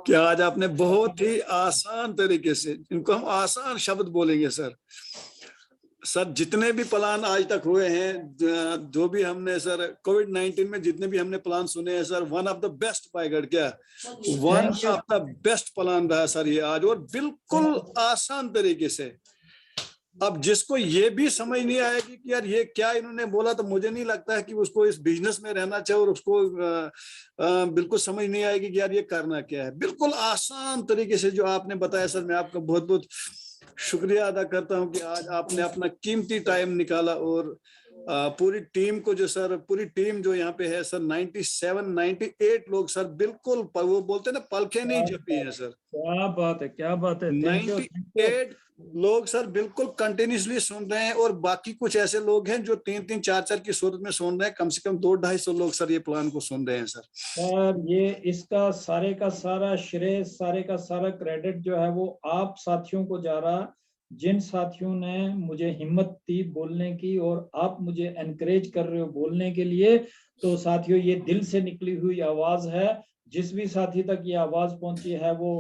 कि आज आपने बहुत ही आसान तरीके से, इनको हम आसान शब्द बोलेंगे सर, जितने भी प्लान आज तक हुए हैं, जो भी हमने सर कोविड-19 में जितने भी हमने प्लान सुने हैं sir, one of the best by god, क्या one of the best plan रहा सर ये आज, और बिल्कुल आसान तरीके से। अब जिसको ये भी समझ नहीं आएगी कि यार ये क्या इन्होंने बोला, तो मुझे नहीं लगता है कि उसको इस बिजनेस में रहना चाहिए, और उसको बिल्कुल समझ नहीं आएगी कि यार ये करना क्या है। बिल्कुल आसान तरीके से जो आपने बताया सर, मैं आपका बहुत बहुत शुक्रिया अदा करता हूं कि आज आपने अपना कीमती टाइम निकाला, और पूरी टीम को जो सर, पूरी टीम जो यहाँ पे है सर, 97-98 लोग सर, बिल्कुल वो बोलते हैं ना, पलके नहीं झपी है सर। क्या बात है, क्या बात है। 98 लोग सर बिल्कुल कंटिन्यूसली सुन रहे हैं, और बाकी कुछ ऐसे लोग हैं जो 3-3, 4-4 की सूरत में सुन रहे हैं। कम से कम 200-250 लोग सर ये प्लान को सुन रहे हैं सर। सर ये इसका सारे का सारा श्रेय, सारे का सारा क्रेडिट जो है वो आप साथियों को जा रहा। जिन साथियों ने मुझे हिम्मत दी बोलने की, और आप मुझे एनकरेज कर रहे हो बोलने के लिए, तो साथियों ये दिल से निकली हुई आवाज है। जिस भी साथी तक ये आवाज पहुंची है वो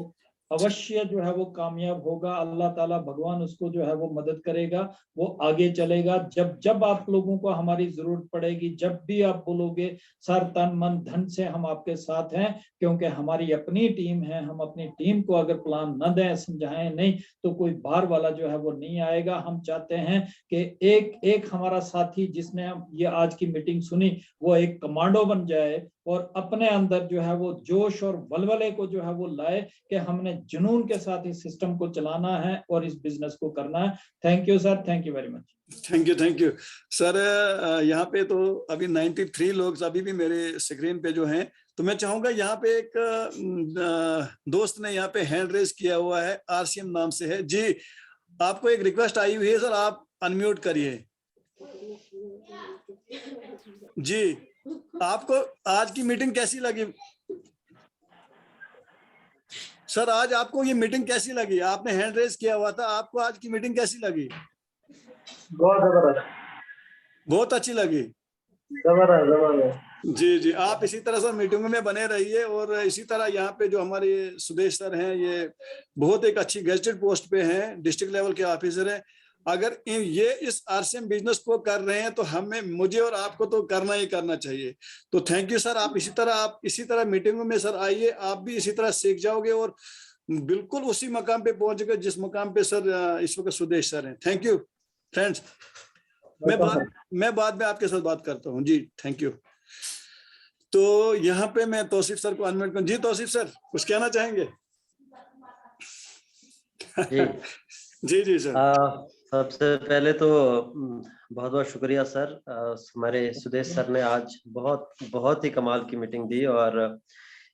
अवश्य जो है वो कामयाब होगा। अल्लाह ताला भगवान उसको जो है वो मदद करेगा, वो आगे चलेगा। जब जब आप लोगों को हमारी जरूरत पड़ेगी, जब भी आप बोलोगे, सर तन मन धन से हम आपके साथ हैं, क्योंकि हमारी अपनी टीम है। हम अपनी टीम को अगर प्लान न दें, समझाएं नहीं, तो कोई बाहर वाला जो है वो नहीं आएगा। हम चाहते हैं कि एक एक हमारा साथी जिसने ये आज की मीटिंग सुनी, वो एक कमांडो बन जाए, और अपने अंदर जो है वो जोश और वलवले को जो है वो लाए कि हमने जुनून के साथ इस सिस्टम को चलाना है और इस बिजनेस को करना है। Thank you sir, thank you very much. Thank you sir. यहाँ पे तो अभी 93 लोग अभी भी मेरे स्क्रीन पे जो हैं, तो मैं चाहूंगा यहाँ पे एक दोस्त ने यहाँ पे हैंड रेज किया हुआ है, आरसीएम नाम से है जी। आपको एक रिक्वेस्ट आई हुई है सर, आप अनम्यूट करिए जी। आपको आज की मीटिंग कैसी लगी सर? आज आपको ये मीटिंग कैसी लगी? आपने हैंड रेज किया हुआ था, आपको आज की मीटिंग कैसी लगी? बहुत जबरदस्त, बहुत अच्छी लगी। जबरदस्त। जी जी, आप इसी तरह से मीटिंग में बने रहिए, और इसी तरह यहाँ पे जो हमारे सुदेश सर हैं, ये बहुत एक अच्छी गेजेटेड पोस्ट पे हैं, डिस्ट्रिक्ट लेवल के ऑफिसर हैं। अगर ये इस आरसीएम बिजनेस को कर रहे हैं, तो हमें, मुझे और आपको तो करना ही करना चाहिए। तो थैंक यू सर। आप इसी तरह मीटिंगों में सर आइए, आप भी इसी तरह सीख जाओगे, और बिल्कुल उसी मकाम पे पहुंच गए जिस मकाम पे सर इस वक्त सुदेश सर हैं। Thank you friends. मैं बाद में आपके साथ बात करता हूँ जी। Thank you. तो यहाँ पे मैं तौसीफ सर को अनम्यूट करूँ। जी तौसीफ सर, कुछ कहना चाहेंगे? जी जी जी सर। सबसे पहले तो बहुत बहुत शुक्रिया सर। हमारे सुदेश सर ने आज बहुत ही कमाल की मीटिंग दी, और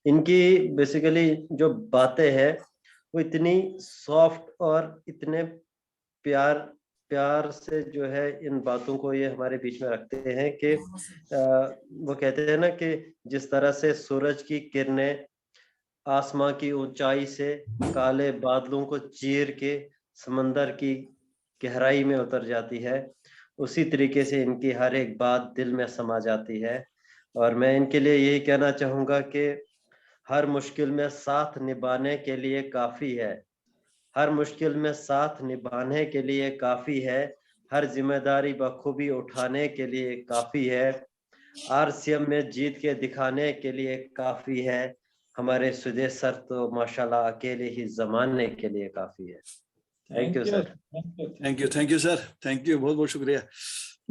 इनकी बेसिकली जो बातें हैं वो इतनी सॉफ्ट और इतने प्यार से जो है इन बातों को ये हमारे बीच में रखते हैं कि वो कहते हैं ना कि जिस तरह से सूरज की किरणें आसमां की ऊंचाई से काले बादलों को चीर के समंदर की गहराई में उतर जाती है, उसी तरीके से इनकी हर एक बात दिल में समा जाती है। और मैं इनके लिए यही कहना चाहूँगा कि हर मुश्किल में साथ निभाने के लिए काफ़ी है, हर मुश्किल में साथ निभाने के लिए काफ़ी है, हर जिम्मेदारी बखूबी उठाने के लिए काफ़ी है, आरसीएम में जीत के दिखाने के लिए काफ़ी है। हमारे सुदेश सर तो माशाल्लाह अकेले ही ज़माने के लिए काफ़ी है। Thank you sir. Thank you sir. Thank you, बहुत बहुत शुक्रिया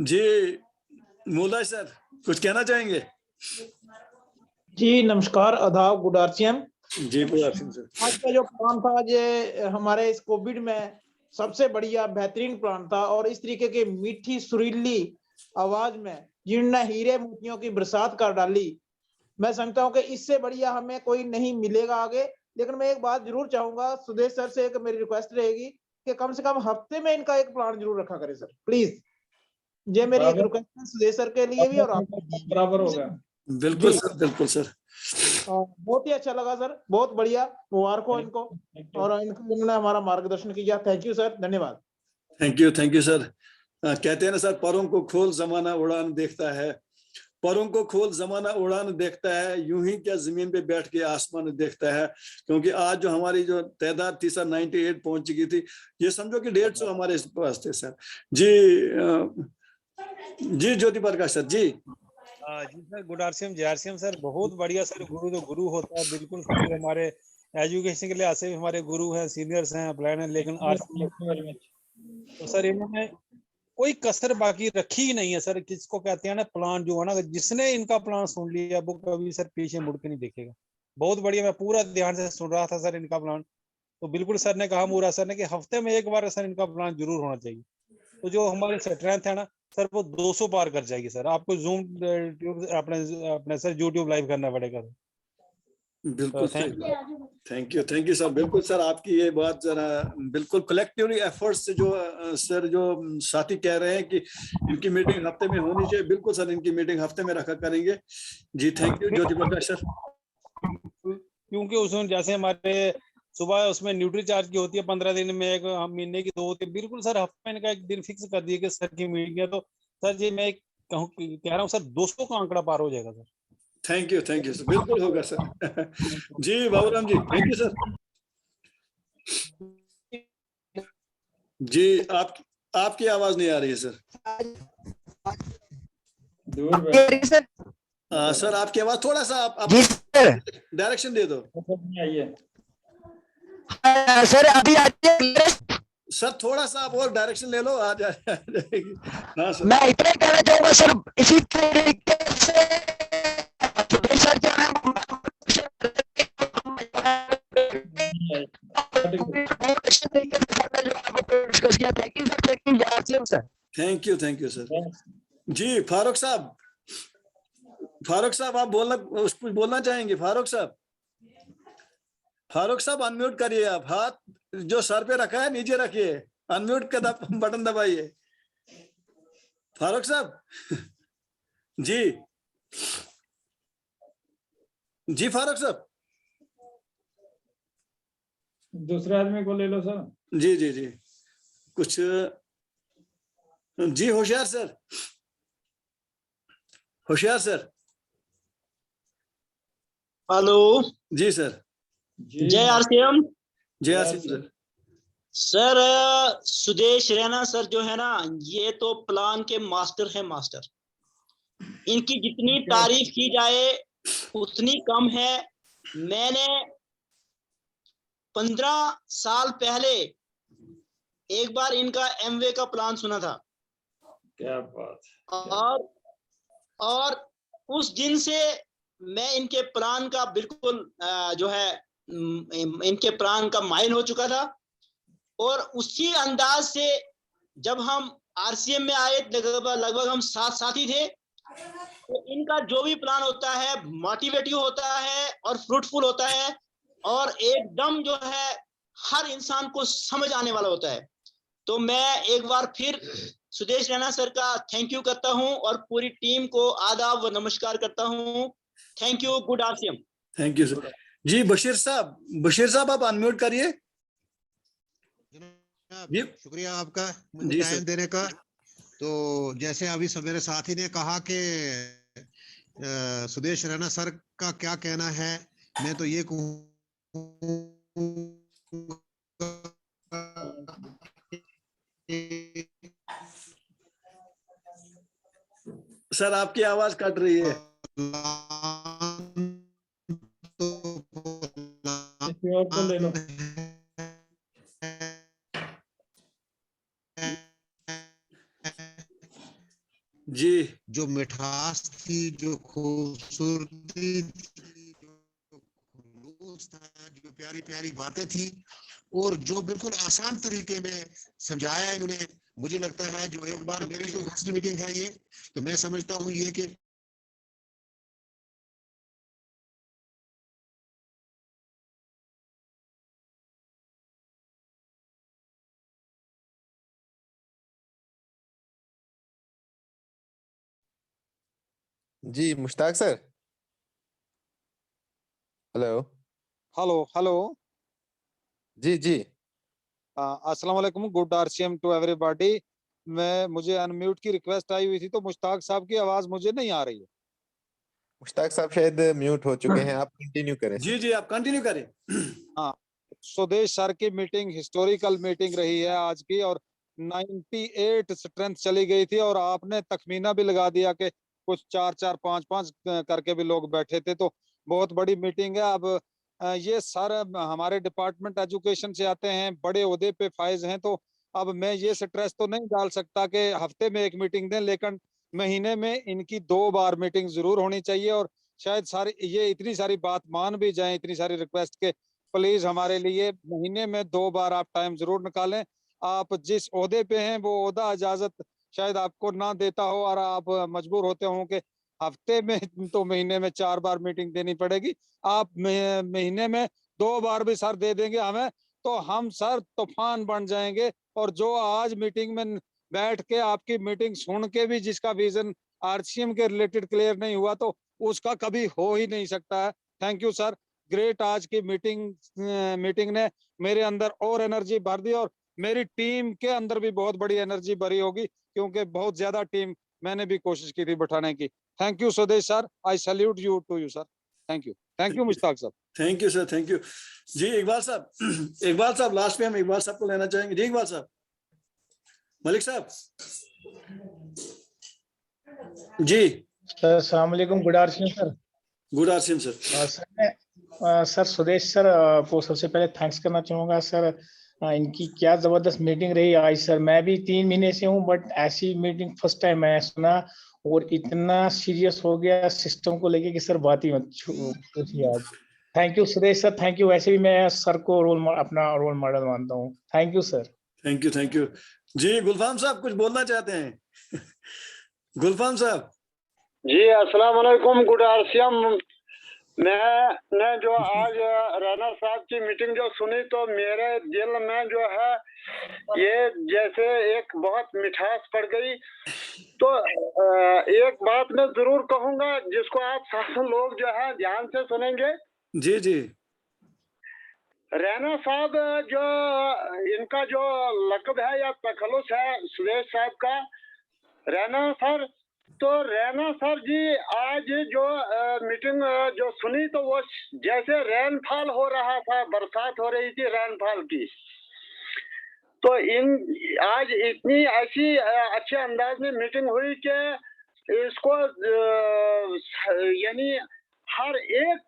जी। मूला सर, कुछ कहना चाहेंगे? जी नमस्कार, आदाब, गुड आर्चियम। जी गुड सर। आज का जो प्लान था ये हमारे इस कोविड में सबसे बढ़िया बेहतरीन प्लान था, और इस तरीके की मीठी सुरीली आवाज में जिन्होंने हीरे मोतियों की बरसात कर डाली, मैं समझता हूँ कि इससे बढ़िया हमें कोई नहीं मिलेगा आगे। लेकिन मैं एक बात जरूर चाहूंगा, सुदेश सर से एक मेरी रिक्वेस्ट रहेगी कि कम से कम हफ्ते में इनका एक प्लान जरूर रखा करें सर, प्लीज। ये मेरी एक रिक्वेस्ट है सुदेश सर के लिए भी और आपके लिए भी। बराबर होगा। बिल्कुल जी। सर, बिल्कुल सर। बहुत ही अच्छा लगा सर, बहुत बढ़िया, मुबारक हो इनको, और इन्होंने हमारा मार्गदर्शन किया। थैंक यू सर, धन्यवाद। Thank you sir. कहते हैं ना सर, परों को खोल जमाना उड़ान देखता है, परों को खोल जमाना उड़ान देखता है, यूं ही क्या जमीन पे बैठ के आसमान देखता है। क्योंकि आज जो हमारी जो तादाद थी सर 98 पहुंच चुकी थी, ये समझो कि 150 हमारे पास थे सर। जी जी ज्योति प्रकाश सर जी। जी सर, गुड आरसीएम जय आरसीएम सर, बहुत बढ़िया सर। गुरु तो गुरु होता है, बिल्कुल सर। हमारे एजुकेशन के लिए ऐसे भी हमारे गुरु हैं, सीनियर्स हैं, अप्लाइड हैं, लेकिन आरसीएम तो सर इन्होंने कोई कसर बाकी रखी ही नहीं है सर। किसको कहते हैं ना, प्लान जो है ना, जिसने इनका प्लान सुन लिया वो कभी सर पीछे मुड़ के नहीं देखेगा। बहुत बढ़िया, मैं पूरा ध्यान से सुन रहा था सर इनका प्लान। तो बिल्कुल सर ने कहा, मूरा सर ने, कि हफ्ते में एक बार सर इनका प्लान जरूर होना चाहिए। तो जो हमारी स्ट्रेंथ है ना सर, वो 200 पार कर जाएगी सर। आपको जूम अपने अपने सर यूट्यूब लाइव करना पड़ेगा। बिल्कुल थैंक यू सर। बिल्कुल सर, आपकी ये बात जरा बिल्कुल कलेक्टिवली एफर्ट्स से जो सर जो साथी कह रहे हैं कि इनकी मीटिंग हफ्ते में होनी चाहिए, बिल्कुल सर इनकी मीटिंग हफ्ते में रखा करेंगे। जी thank you Jyoti Prakash sir. क्योंकि उसमें जैसे हमारे सुबह उसमें न्यूट्री चार्ज की होती है 15 दिन में, एक महीने की 2 होती है। बिल्कुल सर हफ्ते में इनका एक दिन फिक्स कर दिए कि सर की मीटिंग है। तो सर जी मैं कह रहा हूँ सर 200 का आंकड़ा पार हो जाएगा सर। थैंक यू सर, बिल्कुल होगा सर। जी Baburam ji, thank you sir. जी आपकी आवाज नहीं आ रही है सर। सर आपकी आवाज थोड़ा सा आप डायरेक्शन दे दो सर। अभी सर, थोड़ा सा आप और डायरेक्शन ले लो, आ जाएगी। हाँ सर। मैं इतना कहना चाहूंगा सर, इसी तरीके से सर जो है थैंक यू सर। जी फारूक साहब आप कुछ बोलना चाहेंगे? फारूक साहब अनम्यूट करिए आप, हाथ जो सर पे रखा है नीचे रखिए, अनम्यूट का बटन दबाइए। फारूक साहब जी फारूक साहब। दूसरे आदमी को ले लो सर। जी कुछ जी होशियार सर। हेलो जी सर। जय आरसीएम। जय RCM sir. Sir Sudesh Raina sir जो है ना, ये तो प्लान के मास्टर है, मास्टर। इनकी जितनी तारीफ की जाए उतनी कम है। मैंने 15 साल पहले एक बार इनका एमवे का प्लान सुना था। क्या बात। और उस दिन से मैं इनके प्लान का बिल्कुल जो है इनके प्लान का माइल हो चुका था। और उसी अंदाज से जब हम आरसीएम में आए, लगभग हम साथी थे। तो इनका जो भी प्लान होता है मोटिवेटिव होता है और फ्रूटफुल होता है, और एकदम जो है हर इंसान को समझ आने वाला होता है। तो मैं एक बार फिर सुदेश रैना सर का थैंक यू करता हूं और पूरी टीम को आदाब व नमस्कार करता हूं। Thank you, good RCM. Thank you sir. जी बशीर साहब आप अनम्यूट करिए। जी शुक्रिया आपका मुझे टाइम देने का। तो जैसे अभी मेरे साथी ने कहा कि सुदेश रैना सर का क्या कहना है, मैं तो ये कहूँ सर आपकी आवाज कट रही है। किसी और को ले लो। जी जो मिठास थी, जो खूबसूरती थी, जो खुलूस था, जो प्यारी प्यारी बातें थी, और जो बिल्कुल आसान तरीके में समझाया इन्होंने। मुझे लगता है जो एक बार मेरी जो फर्स्ट मीटिंग है ये, तो मैं समझता हूँ ये कि जी Mushtaq sir. Hello. Hello hello. जी जी। अस्सलाम वालेकुम, गुड आरसीएम टू एवरीबॉडी। मुझे अनम्यूट की रिक्वेस्ट आई हुई थी, तो मुश्ताक साहब की आवाज मुझे नहीं आ रही है। मुश्ताक साहब शायद म्यूट हो चुके हैं, आप कंटिन्यू करें सर। जी जी आप कंटिन्यू करें। हाँ, स्वदेश सर की मीटिंग हिस्टोरिकल मीटिंग रही है आज की, और 98 स्ट्रेंथ चली गई थी, और आपने तखमीना भी लगा दिया कि कुछ 4-4 5-5 करके भी लोग बैठे थे, तो बहुत बड़ी मीटिंग है। अब ये सर हमारे डिपार्टमेंट एजुकेशन से आते हैं, बड़े ओहदे पे फाइज हैं, तो अब मैं ये स्ट्रेस तो नहीं डाल सकता कि हफ्ते में एक मीटिंग दें, लेकिन महीने में इनकी 2 बार मीटिंग जरूर होनी चाहिए। और शायद सारी ये इतनी सारी बात मान भी जाएं, इतनी सारी रिक्वेस्ट के, प्लीज हमारे लिए महीने में 2 बार आप टाइम जरूर निकालें। आप जिस ओहदे पे हैं वो ओहदा इजाजत शायद आपको ना देता हो, और आप मजबूर होते हो कि हफ्ते में तो महीने में 4 बार मीटिंग देनी पड़ेगी। आप महीने में 2 बार भी सर दे देंगे हमें, तो हम सर तूफान बन जाएंगे। और जो आज मीटिंग में बैठ के आपकी मीटिंग सुन के भी जिसका विजन आरसीएम के रिलेटेड क्लियर नहीं हुआ, तो उसका कभी हो ही नहीं सकता है। Thank you sir, great. आज की मीटिंग ने मेरे अंदर और एनर्जी भर दी, और मेरी टीम के अंदर भी बहुत बड़ी एनर्जी भरी होगी, क्योंकि बहुत ज्यादा टीम मैंने भी कोशिश की थी बैठाने की। Thank you Swadesh sir, I salute you to you sir. Thank you Mushtaq sir. Thank you sir, thank you. जी इकबाल साहब, इकबाल साहब लास्ट में हम इकबाल साहब को लेना चाहेंगे। जी इकबाल साहब, मलिक साहब। जी सर अस्सलाम वालेकुम, good afternoon sir. Good afternoon sir. Sir मैं सर सुदेश सर को सबसे पहले थैंक्स करना चाहूँगा सर। इनकी क्या ज़बरदस्त मीटिंग रही आज सर। मैं भी 3 महीने से हूँ, बट ऐसी मीटिंग फर्स्ट टाइम मैं सुना, और इतना सीरियस हो गया सिस्टम को लेके कि सर बात ही मत पूछिए आज। Thank you Sudesh sir, thank you. वैसे भी मैं सर को अपना रोल मॉडल मानता हूँ। Thank you sir. Thank you, thank you. जी गुलफाम साहब कुछ बोलना चाहते हैं? गुलफाम साहब। जी अस्सलाम वालेकुम, गुड आरसीएम। मैंने जो आज राणा साहब की मीटिंग जो सुनी, तो मेरे दिल में जो है ये जैसे एक बहुत मिठास पड़ गई। तो एक बात मैं जरूर कहूंगा जिसको आप सारे लोग जो है ध्यान से सुनेंगे। जी जी। राणा साहब जो इनका जो लक़ब है या तखल्लुस है सुदेश साहब का, राणा सर, तो राणा सर जी आज जो मीटिंग जो सुनी, तो वो जैसे रेनफॉल हो रहा था, बरसात हो रही थी रेनफॉल की। तो आज इतनी ऐसी अच्छे अंदाज में मीटिंग हुई कि इसको यानी हर एक